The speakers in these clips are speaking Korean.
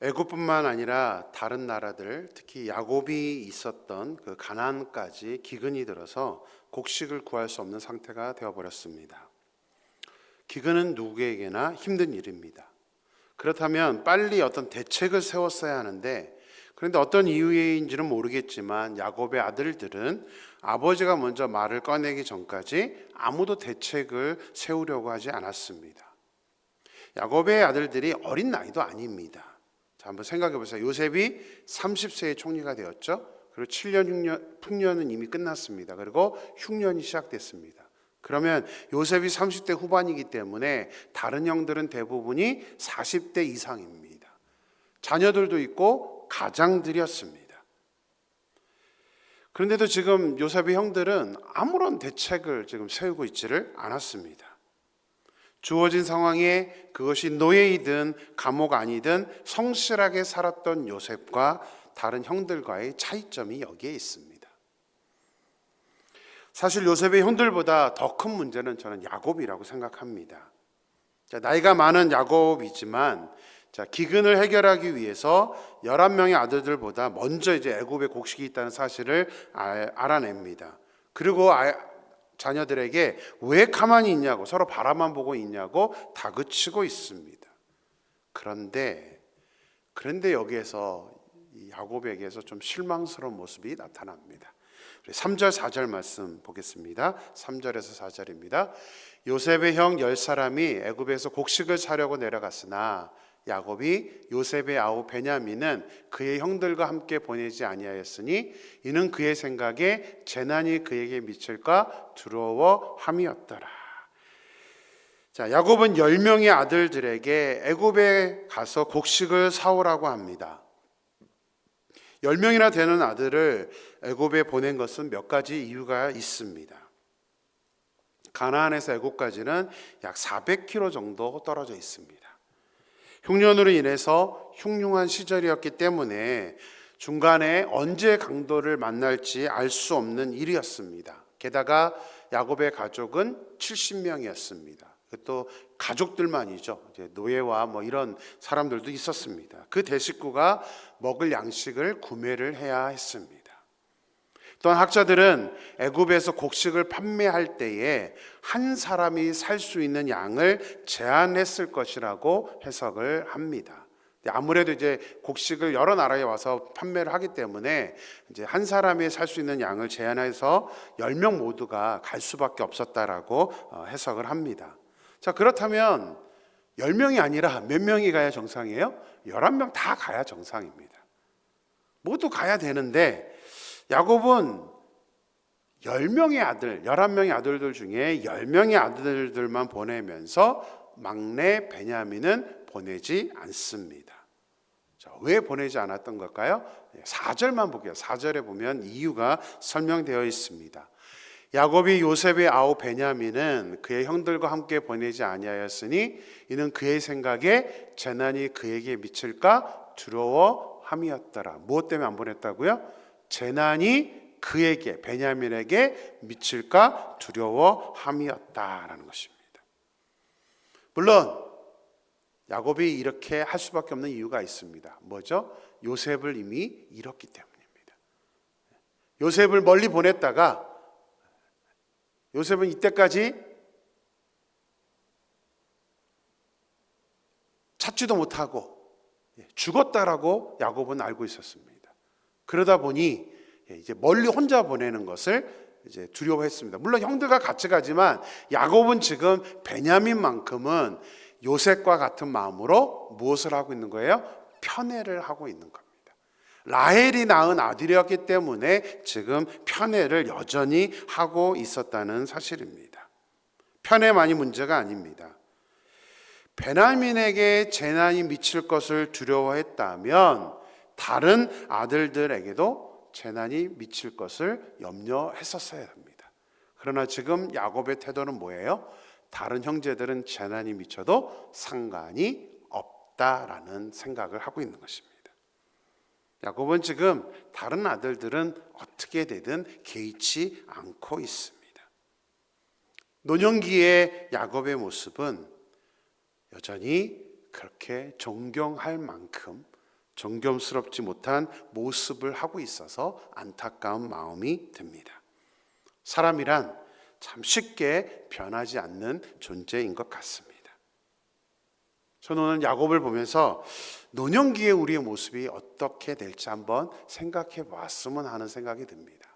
애굽뿐만 아니라 다른 나라들, 특히 야곱이 있었던 그 가나안까지 기근이 들어서 곡식을 구할 수 없는 상태가 되어버렸습니다. 기근은 누구에게나 힘든 일입니다. 그렇다면 빨리 어떤 대책을 세웠어야 하는데, 그런데 어떤 이유인지는 모르겠지만 야곱의 아들들은 아버지가 먼저 말을 꺼내기 전까지 아무도 대책을 세우려고 하지 않았습니다. 야곱의 아들들이 어린 나이도 아닙니다. 자, 한번 생각해 보세요. 요셉이 30세의 총리가 되었죠. 그리고 7년 풍년은 이미 끝났습니다. 그리고 흉년이 시작됐습니다. 그러면 요셉이 30대 후반이기 때문에 다른 형들은 대부분이 40대 이상입니다. 자녀들도 있고 가장들이었습니다. 그런데도 지금 요셉의 형들은 아무런 대책을 지금 세우고 있지를 않았습니다. 주어진 상황에 그것이 노예이든 감옥 아니든 성실하게 살았던 요셉과 다른 형들과의 차이점이 여기에 있습니다. 사실 요셉의 형들보다 더 큰 문제는 저는 야곱이라고 생각합니다. 나이가 많은 야곱이지만 기근을 해결하기 위해서 11명의 아들들보다 먼저 애굽에 곡식이 있다는 사실을 알아냅니다. 그리고 자녀들에게 왜 가만히 있냐고, 서로 바라만 보고 있냐고 다그치고 있습니다. 그런데 여기에서 이 야곱에게서 좀 실망스러운 모습이 나타납니다. 3절 4절 말씀 보겠습니다. 3절에서 4절입니다. 요셉의 형 10사람이 애굽에서 곡식을 사려고 내려갔으나 야곱이 요셉의 아우 베냐민은 그의 형들과 함께 보내지 아니하였으니 이는 그의 생각에 재난이 그에게 미칠까 두려워함이었더라. 자, 야곱은 10명의 아들들에게 애굽에 가서 곡식을 사오라고 합니다. 10명이나 되는 아들을 애굽에 보낸 것은 몇 가지 이유가 있습니다. 가나안에서 애굽까지는 약 400km 정도 떨어져 있습니다. 흉년으로 인해서 흉흉한 시절이었기 때문에 중간에 언제 강도를 만날지 알 수 없는 일이었습니다. 게다가 야곱의 가족은 70명이었습니다. 또 가족들만이죠. 노예와 이런 사람들도 있었습니다. 그 대식구가 먹을 양식을 구매를 해야 했습니다. 또한 학자들은 애굽에서 곡식을 판매할 때에 한 사람이 살 수 있는 양을 제한했을 것이라고 해석을 합니다. 아무래도 곡식을 여러 나라에 와서 판매를 하기 때문에 한 사람이 살 수 있는 양을 제한해서 10명 모두가 갈 수밖에 없었다라고 해석을 합니다. 자, 그렇다면 10명이 아니라 몇 명이 가야 정상이에요? 11명 다 가야 정상입니다. 모두 가야 되는데 야곱은 10명의 아들, 11명의 아들들 중에 10명의 아들들만 보내면서 막내 베냐민은 보내지 않습니다. 자, 왜 보내지 않았던 걸까요? 4절만 볼게요. 4절에 보면 이유가 설명되어 있습니다. 야곱이 요셉의 아우 베냐민은 그의 형들과 함께 보내지 아니하였으니 이는 그의 생각에 재난이 그에게 미칠까 두려워함이었더라. 무엇 때문에 안 보냈다고요? 재난이 그에게, 베냐민에게 미칠까 두려워함이었다라는 것입니다. 물론 야곱이 이렇게 할 수밖에 없는 이유가 있습니다. 뭐죠? 요셉을 이미 잃었기 때문입니다. 요셉을 멀리 보냈다가 요셉은 이때까지 찾지도 못하고 죽었다라고 야곱은 알고 있었습니다. 그러다 보니 이제 멀리 혼자 보내는 것을 이제 두려워했습니다. 물론 형들과 같이 가지만 야곱은 지금 베냐민만큼은 요셉과 같은 마음으로 무엇을 하고 있는 거예요? 편애를 하고 있는 겁니다. 라헬이 낳은 아들이었기 때문에 지금 편애를 여전히 하고 있었다는 사실입니다. 편애만이 문제가 아닙니다. 베냐민에게 재난이 미칠 것을 두려워했다면 다른 아들들에게도 재난이 미칠 것을 염려했었어야 합니다. 그러나 지금 야곱의 태도는 뭐예요? 다른 형제들은 재난이 미쳐도 상관이 없다라는 생각을 하고 있는 것입니다. 야곱은 지금 다른 아들들은 어떻게 되든 개의치 않고 있습니다. 노년기의 야곱의 모습은 여전히 그렇게 존경할 만큼 존경스럽지 못한 모습을 하고 있어서 안타까운 마음이 듭니다. 사람이란 참 쉽게 변하지 않는 존재인 것 같습니다. 저는 오늘 야곱을 보면서 노년기에 우리의 모습이 어떻게 될지 한번 생각해 보았으면 하는 생각이 듭니다.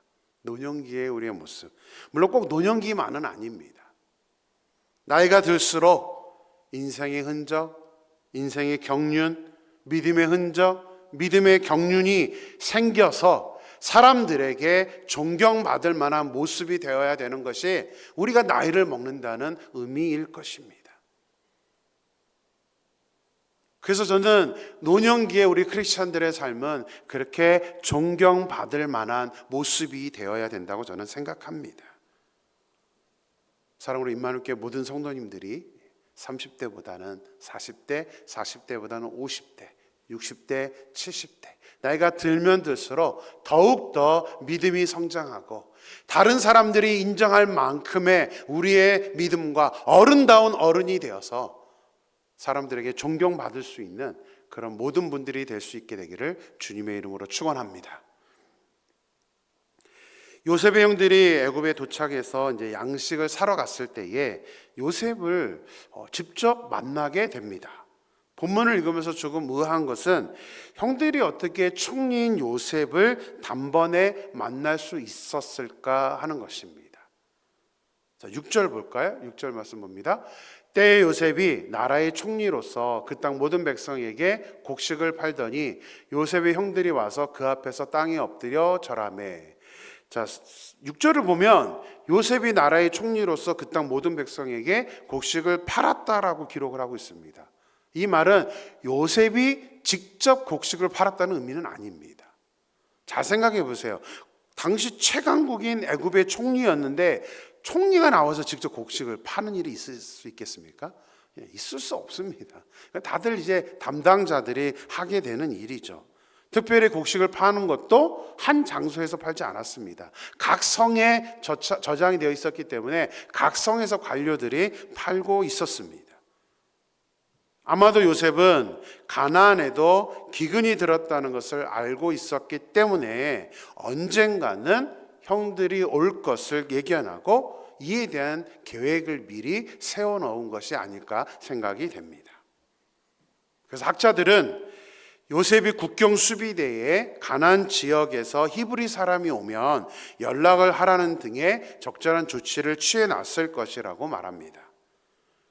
노년기에 우리의 모습, 물론 꼭 노년기만은 아닙니다. 나이가 들수록 인생의 흔적, 인생의 경륜, 믿음의 흔적, 믿음의 경륜이 생겨서 사람들에게 존경받을 만한 모습이 되어야 되는 것이 우리가 나이를 먹는다는 의미일 것입니다. 그래서 저는 노년기에 우리 크리스찬들의 삶은 그렇게 존경받을 만한 모습이 되어야 된다고 저는 생각합니다. 사랑으로 임마누엘교회 모든 성도님들이 30대보다는 40대, 40대보다는 50대, 60대, 70대 나이가 들면 들수록 더욱더 믿음이 성장하고 다른 사람들이 인정할 만큼의 우리의 믿음과 어른다운 어른이 되어서 사람들에게 존경받을 수 있는 그런 모든 분들이 될 수 있게 되기를 주님의 이름으로 축원합니다. 요셉의 형들이 애굽에 도착해서 이제 양식을 사러 갔을 때에 요셉을 직접 만나게 됩니다. 본문을 읽으면서 조금 의아한 것은 형들이 어떻게 총리인 요셉을 단번에 만날 수 있었을까 하는 것입니다. 자, 6절 볼까요? 6절 말씀 봅니다. 때에 요셉이 나라의 총리로서 그 땅 모든 백성에게 곡식을 팔더니 요셉의 형들이 와서 그 앞에서 땅에 엎드려 절하매. 자, 6절을 보면 요셉이 나라의 총리로서 그 땅 모든 백성에게 곡식을 팔았다라고 기록을 하고 있습니다. 이 말은 요셉이 직접 곡식을 팔았다는 의미는 아닙니다. 잘 생각해 보세요. 당시 최강국인 애굽의 총리였는데 총리가 나와서 직접 곡식을 파는 일이 있을 수 있겠습니까? 있을 수 없습니다. 다들 이제 담당자들이 하게 되는 일이죠. 특별히 곡식을 파는 것도 한 장소에서 팔지 않았습니다. 각 성에 저장이 되어 있었기 때문에 각 성에서 관료들이 팔고 있었습니다. 아마도 요셉은 가나안에도 기근이 들었다는 것을 알고 있었기 때문에 언젠가는 형들이 올 것을 예견하고 이에 대한 계획을 미리 세워놓은 것이 아닐까 생각이 됩니다. 그래서 학자들은 요셉이 국경 수비대에 가나안 지역에서 히브리 사람이 오면 연락을 하라는 등의 적절한 조치를 취해놨을 것이라고 말합니다.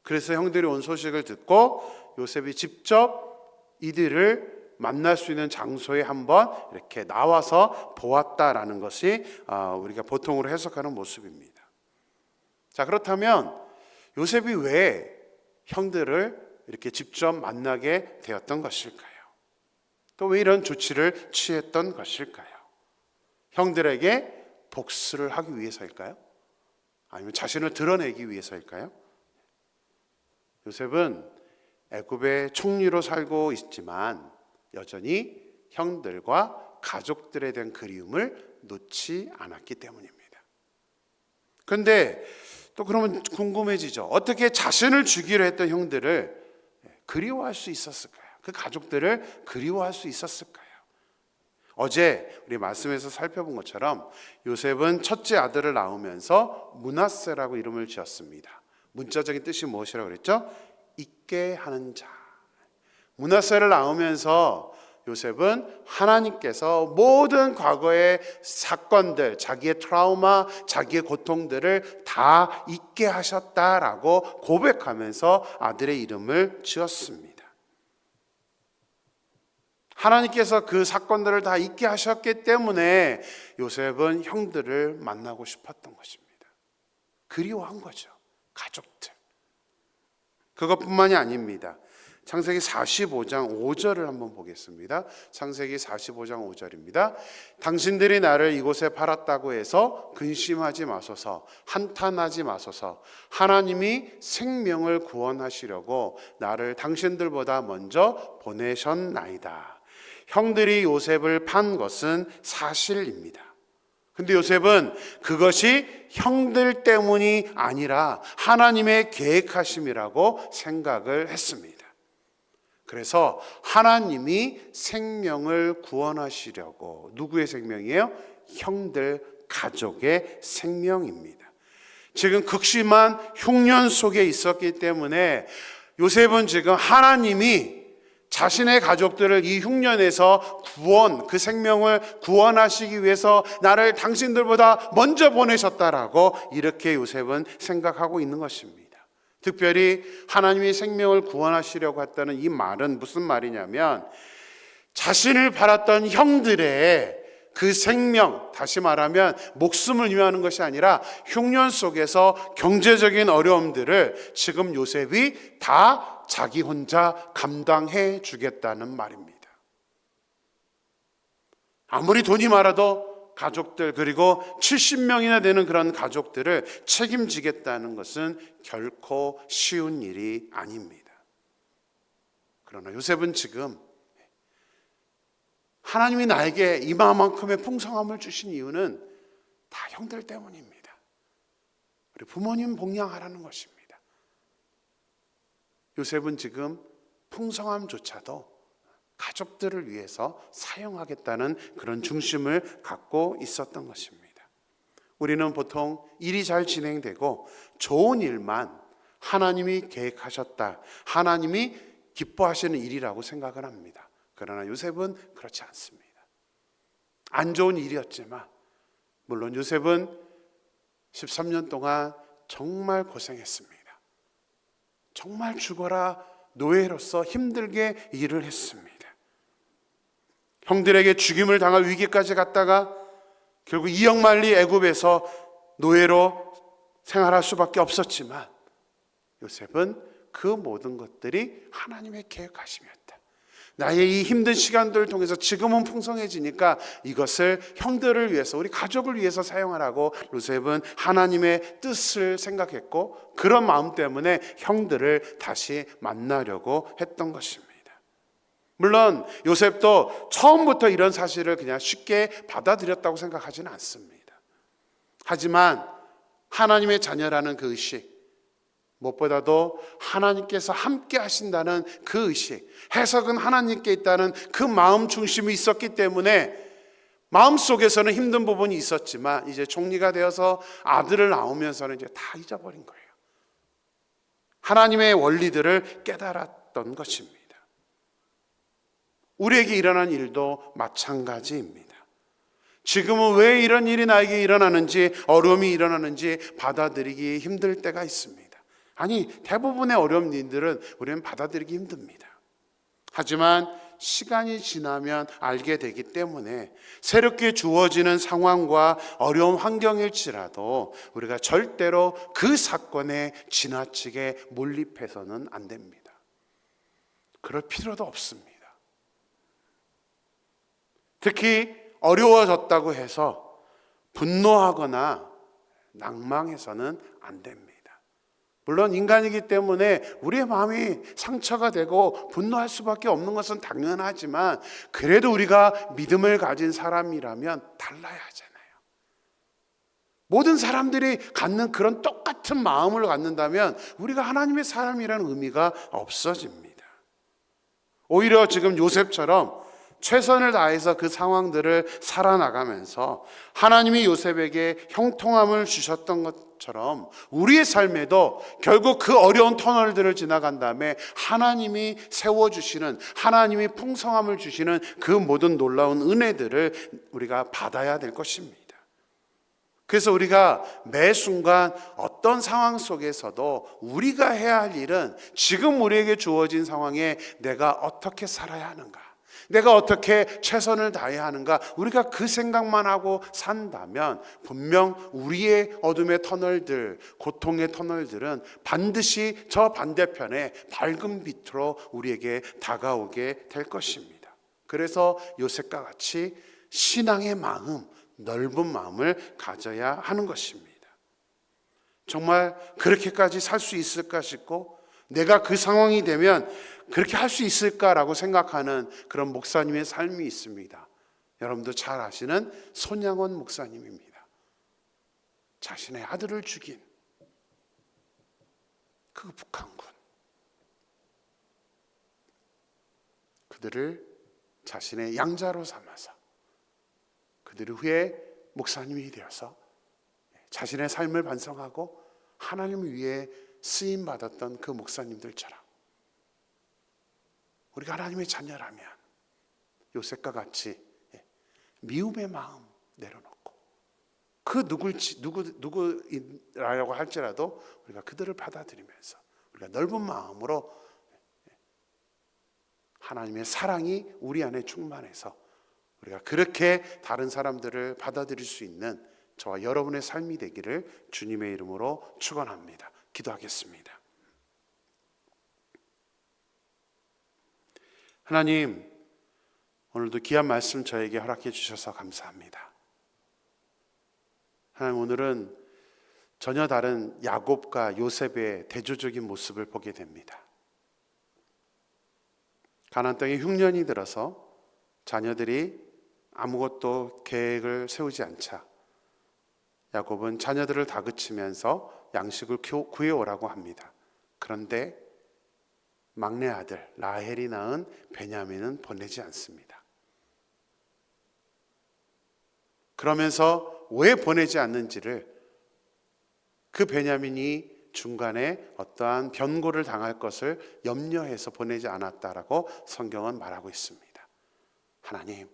그래서 형들이 온 소식을 듣고 요셉이 직접 이들을 만날 수 있는 장소에 한번 이렇게 나와서 보았다라는 것이 우리가 보통으로 해석하는 모습입니다. 자, 그렇다면 요셉이 왜 형들을 이렇게 직접 만나게 되었던 것일까요? 또 왜 이런 조치를 취했던 것일까요? 형들에게 복수를 하기 위해서일까요? 아니면 자신을 드러내기 위해서일까요? 요셉은 애굽의 총리로 살고 있지만 여전히 형들과 가족들에 대한 그리움을 놓지 않았기 때문입니다. 그런데 또 그러면 궁금해지죠. 어떻게 자신을 죽이려 했던 형들을 그리워할 수 있었을까요? 그 가족들을 그리워할 수 있었을까요? 어제 우리 말씀에서 살펴본 것처럼 요셉은 첫째 아들을 낳으면서 므낫세라고 이름을 지었습니다. 문자적인 뜻이 무엇이라고 그랬죠? 잊게 하는 자. 므낫세를 낳으면서 요셉은 하나님께서 모든 과거의 사건들, 자기의 트라우마, 자기의 고통들을 다 잊게 하셨다라고 고백하면서 아들의 이름을 지었습니다. 하나님께서 그 사건들을 다 잊게 하셨기 때문에 요셉은 형들을 만나고 싶었던 것입니다. 그리워한 거죠. 가족들. 그것뿐만이 아닙니다. 창세기 45장 5절을 한번 보겠습니다. 창세기 45장 5절입니다. 당신들이 나를 이곳에 팔았다고 해서 근심하지 마소서, 한탄하지 마소서. 하나님이 생명을 구원하시려고 나를 당신들보다 먼저 보내셨나이다. 형들이 요셉을 판 것은 사실입니다. 근데 요셉은 그것이 형들 때문이 아니라 하나님의 계획하심이라고 생각을 했습니다. 그래서 하나님이 생명을 구원하시려고, 누구의 생명이에요? 형들 가족의 생명입니다. 지금 극심한 흉년 속에 있었기 때문에 요셉은 지금 하나님이 자신의 가족들을 이 흉년에서 그 생명을 구원하시기 위해서 나를 당신들보다 먼저 보내셨다라고 이렇게 요셉은 생각하고 있는 것입니다. 특별히 하나님이 생명을 구원하시려고 했다는 이 말은 무슨 말이냐면, 자신을 팔았던 형들의 그 생명, 다시 말하면 목숨을 위하는 것이 아니라 흉년 속에서 경제적인 어려움들을 지금 요셉이 다 자기 혼자 감당해 주겠다는 말입니다. 아무리 돈이 많아도 가족들, 그리고 70명이나 되는 그런 가족들을 책임지겠다는 것은 결코 쉬운 일이 아닙니다. 그러나 요셉은 지금 하나님이 나에게 이마만큼의 풍성함을 주신 이유는 다 형들 때문입니다. 우리 부모님 복양하라는 것입니다. 요셉은 지금 풍성함조차도 가족들을 위해서 사용하겠다는 그런 중심을 갖고 있었던 것입니다. 우리는 보통 일이 잘 진행되고 좋은 일만 하나님이 계획하셨다, 하나님이 기뻐하시는 일이라고 생각을 합니다. 그러나 요셉은 그렇지 않습니다. 안 좋은 일이었지만, 물론 요셉은 13년 동안 정말 고생했습니다. 정말 죽어라 노예로서 힘들게 일을 했습니다. 형들에게 죽임을 당할 위기까지 갔다가 결국 2억 만리 애굽에서 노예로 생활할 수밖에 없었지만, 요셉은 그 모든 것들이 하나님의 계획하심이었다. 나의 이 힘든 시간들을 통해서 지금은 풍성해지니까 이것을 형들을 위해서, 우리 가족을 위해서 사용하라고 요셉은 하나님의 뜻을 생각했고, 그런 마음 때문에 형들을 다시 만나려고 했던 것입니다. 물론 요셉도 처음부터 이런 사실을 그냥 쉽게 받아들였다고 생각하지는 않습니다. 하지만 하나님의 자녀라는 그 의식, 무엇보다도 하나님께서 함께 하신다는 그 의식, 해석은 하나님께 있다는 그 마음 중심이 있었기 때문에 마음속에서는 힘든 부분이 있었지만, 이제 총리가 되어서 아들을 낳으면서는 이제 다 잊어버린 거예요. 하나님의 원리들을 깨달았던 것입니다. 우리에게 일어난 일도 마찬가지입니다. 지금은 왜 이런 일이 나에게 일어나는지, 어려움이 일어나는지 받아들이기 힘들 때가 있습니다. 아니, 대부분의 어려운 일들은 우리는 받아들이기 힘듭니다. 하지만 시간이 지나면 알게 되기 때문에 새롭게 주어지는 상황과 어려운 환경일지라도 우리가 절대로 그 사건에 지나치게 몰입해서는 안 됩니다. 그럴 필요도 없습니다. 특히 어려워졌다고 해서 분노하거나 낭망해서는 안 됩니다. 물론 인간이기 때문에 우리의 마음이 상처가 되고 분노할 수밖에 없는 것은 당연하지만, 그래도 우리가 믿음을 가진 사람이라면 달라야 하잖아요. 모든 사람들이 갖는 그런 똑같은 마음을 갖는다면 우리가 하나님의 사람이라는 의미가 없어집니다. 오히려 지금 요셉처럼 최선을 다해서 그 상황들을 살아나가면서 하나님이 요셉에게 형통함을 주셨던 것처럼 우리의 삶에도 결국 그 어려운 터널들을 지나간 다음에 하나님이 세워주시는, 하나님이 풍성함을 주시는 그 모든 놀라운 은혜들을 우리가 받아야 될 것입니다. 그래서 우리가 매 순간 어떤 상황 속에서도 우리가 해야 할 일은 지금 우리에게 주어진 상황에 내가 어떻게 살아야 하는가, 내가 어떻게 최선을 다해야 하는가, 우리가 그 생각만 하고 산다면 분명 우리의 어둠의 터널들, 고통의 터널들은 반드시 저 반대편에 밝은 빛으로 우리에게 다가오게 될 것입니다. 그래서 요셉과 같이 신앙의 마음, 넓은 마음을 가져야 하는 것입니다. 정말 그렇게까지 살 수 있을까 싶고, 내가 그 상황이 되면 그렇게 할 수 있을까라고 생각하는 그런 목사님의 삶이 있습니다. 여러분도 잘 아시는 손양원 목사님입니다. 자신의 아들을 죽인 그 북한군. 그들을 자신의 양자로 삼아서 그들 후에 목사님이 되어서 자신의 삶을 반성하고 하나님을 위해 쓰임 받았던 그 목사님들처럼 우리가 하나님의 자녀라면 요셉과 같이 미움의 마음 내려놓고 그 누구라고 할지라도 우리가 그들을 받아들이면서 우리가 넓은 마음으로 하나님의 사랑이 우리 안에 충만해서 우리가 그렇게 다른 사람들을 받아들일 수 있는 저와 여러분의 삶이 되기를 주님의 이름으로 축원합니다. 기도하겠습니다. 하나님, 오늘도 귀한 말씀 저에게 허락해 주셔서 감사합니다. 하나님, 오늘은 전혀 다른 야곱과 요셉의 대조적인 모습을 보게 됩니다. 가나안 땅에 흉년이 들어서 자녀들이 아무것도 계획을 세우지 않자 야곱은 자녀들을 다그치면서 양식을 구해오라고 합니다. 그런데 막내 아들 라헬이 낳은 베냐민은 보내지 않습니다. 그러면서 왜 보내지 않는지를 그 베냐민이 중간에 어떠한 변고를 당할 것을 염려해서 보내지 않았다라고 성경은 말하고 있습니다. 하나님,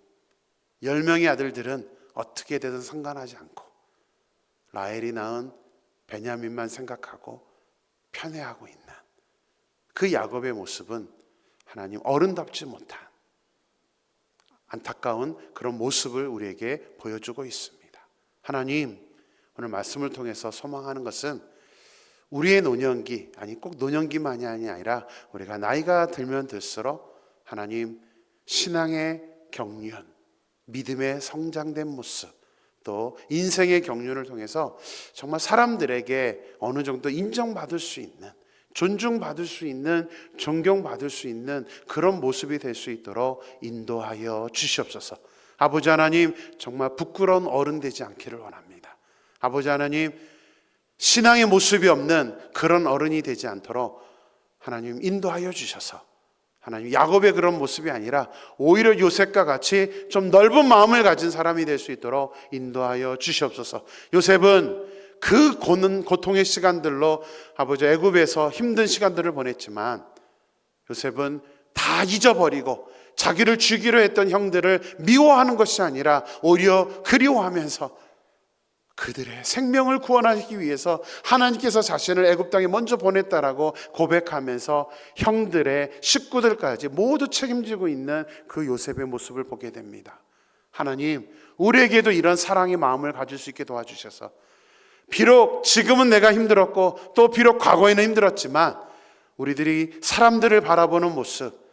10명의 아들들은 어떻게 되든 상관하지 않고 라헬이 낳은 베냐민만 생각하고 편애하고 있는 그 야곱의 모습은 하나님 어른답지 못한 안타까운 그런 모습을 우리에게 보여주고 있습니다. 하나님, 오늘 말씀을 통해서 소망하는 것은 우리의 노년기, 아니 꼭 노년기만이 아니라 우리가 나이가 들면 들수록 하나님 신앙의 경륜, 믿음의 성장된 모습, 또 인생의 경륜을 통해서 정말 사람들에게 어느 정도 인정받을 수 있는, 존중받을 수 있는, 존경받을 수 있는 그런 모습이 될 수 있도록 인도하여 주시옵소서. 아버지 하나님, 정말 부끄러운 어른 되지 않기를 원합니다. 아버지 하나님, 신앙의 모습이 없는 그런 어른이 되지 않도록 하나님 인도하여 주셔서 하나님 야곱의 그런 모습이 아니라 오히려 요셉과 같이 좀 넓은 마음을 가진 사람이 될 수 있도록 인도하여 주시옵소서. 요셉은 그 고통의 시간들로 아버지 애굽에서 힘든 시간들을 보냈지만 요셉은 다 잊어버리고 자기를 죽이려 했던 형들을 미워하는 것이 아니라 오히려 그리워하면서 그들의 생명을 구원하기 위해서 하나님께서 자신을 애굽 땅에 먼저 보냈다라고 고백하면서 형들의 식구들까지 모두 책임지고 있는 그 요셉의 모습을 보게 됩니다. 하나님, 우리에게도 이런 사랑의 마음을 가질 수 있게 도와주셔서 비록 지금은 내가 힘들었고 또 비록 과거에는 힘들었지만 우리들이 사람들을 바라보는 모습,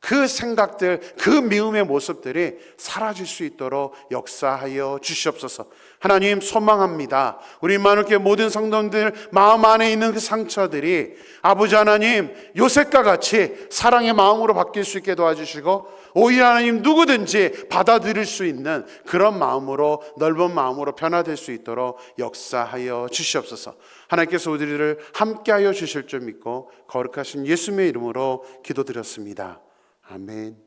그 생각들, 그 미움의 모습들이 사라질 수 있도록 역사하여 주시옵소서. 하나님, 소망합니다. 우리 만울교회 모든 성도들 마음 안에 있는 그 상처들이 아버지 하나님 요셉과 같이 사랑의 마음으로 바뀔 수 있게 도와주시고 오히려 하나님 누구든지 받아들일 수 있는 그런 마음으로, 넓은 마음으로 변화될 수 있도록 역사하여 주시옵소서. 하나님께서 우리를 함께하여 주실 줄 믿고 거룩하신 예수님의 이름으로 기도드렸습니다. 아멘.